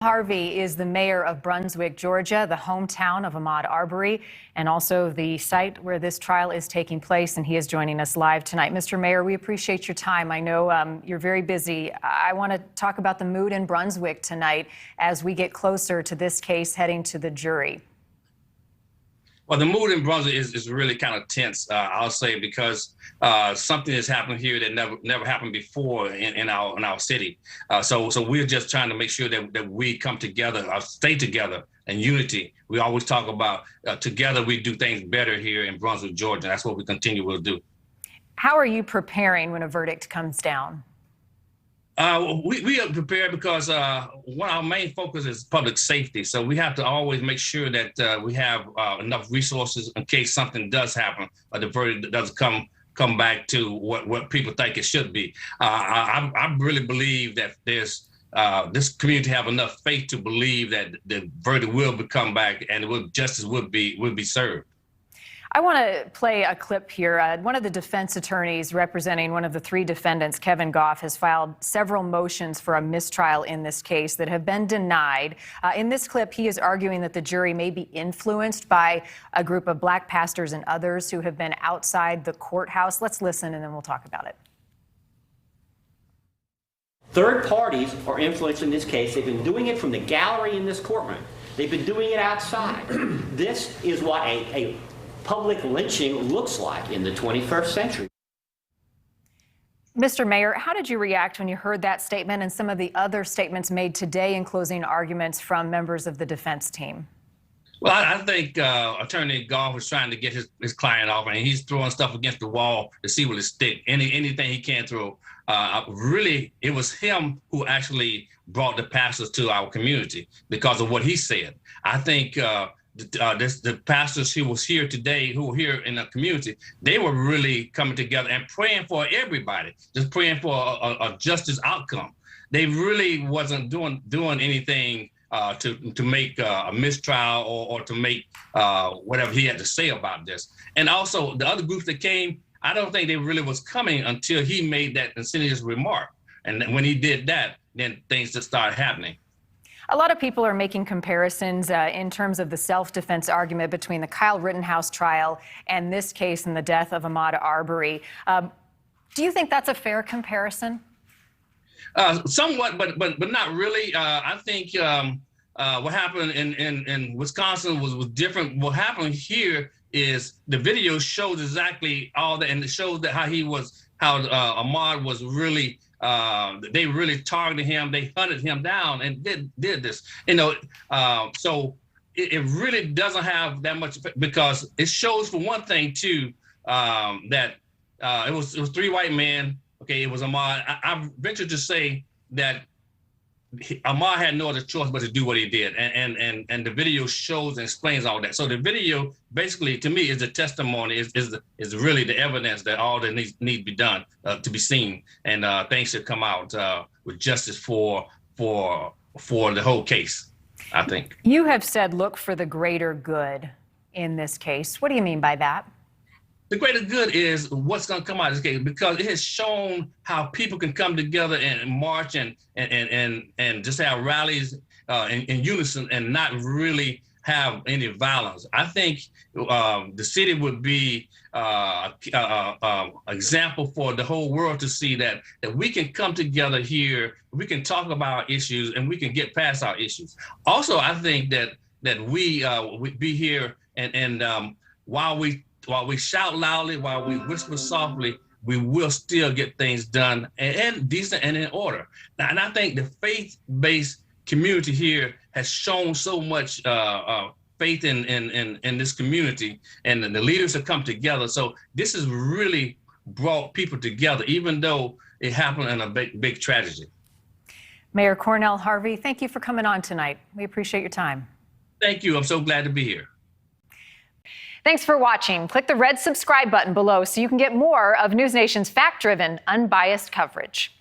Harvey is the mayor of Brunswick, Georgia, the hometown of Ahmaud Arbery, and also the site where this trial is taking place. And he is joining us live tonight. Mr. Mayor, we appreciate your time. I know you're very busy. I want to talk about the mood in Brunswick tonight as we get closer to this case heading to the jury. Well, the mood in Brunswick is really kind of tense, I'll say, because something has happened here that never happened before in our city. So we're just trying to make sure that we come together, stay together in unity. We always talk about together we do things better here in Brunswick, Georgia. That's what we continue to do. How are you preparing when a verdict comes down? We are prepared because one of our main focus is public safety. So we have to always make sure that we have enough resources in case something does happen or the verdict doesn't come back to what people think it should be. I really believe that there's this community have enough faith to believe that the verdict will come back and justice will be served. I want to play a clip here. One of the defense attorneys representing one of the three defendants, Kevin Goff, has filed several motions for a mistrial in this case that have been denied. In this clip, he is arguing that the jury may be influenced by a group of black pastors and others who have been outside the courthouse. Let's listen and then we'll talk about it. Third parties are influencing this case. They've been doing it from the gallery in this courtroom. They've been doing it outside. This is what a public lynching looks like in the 21st century. Mr. Mayor, how did you react when you heard that statement and some of the other statements made today in closing arguments from members of the defense team? Well, I think Attorney Goff was trying to get his client off, and he's throwing stuff against the wall to see what it stick. Anything he can throw. Really, it was him who actually brought the pastors to our community because of what he said. I think the pastors who was here today, who were here in the community, they were really coming together and praying for everybody, just praying for a justice outcome. They really wasn't doing anything to make a mistrial or to make whatever he had to say about this. And also the other groups that came, I don't think they really was coming until he made that insidious remark. And when he did that, then things just started happening. A lot of people are making comparisons in terms of the self-defense argument between the Kyle Rittenhouse trial and this case and the death of Ahmaud Arbery. Do you think that's a fair comparison? Somewhat, but not really. I think what happened in Wisconsin was different. What happened here is the video shows exactly all that, and it shows that how Ahmaud was really. They really targeted him. They hunted him down and did this. So it really doesn't have that much because it shows for one thing too that it was three white men. Okay, it was Ahmaud. I venture to say that Ahmaud had no other choice but to do what he did, and the video shows and explains all that. So the video basically, to me, is the testimony, is really the evidence that all that needs to be done to be seen, and things should come out with justice for the whole case, I think. You have said look for the greater good in this case. What do you mean by that? The greater good is what's going to come out of this case, because it has shown how people can come together and march and just have rallies in unison and not really have any violence. I think the city would be an example for the whole world to see that we can come together here, we can talk about issues, and we can get past our issues. Also, I think that we be here and while we shout loudly, while we whisper softly, we will still get things done and decent and in order. And I think the faith-based community here has shown so much faith in this community, and the leaders have come together. So this has really brought people together, even though it happened in a big tragedy. Mayor Cornell Harvey, thank you for coming on tonight. We appreciate your time. Thank you. I'm so glad to be here. Thanks for watching. Click the red subscribe button below so you can get more of NewsNation's fact-driven, unbiased coverage.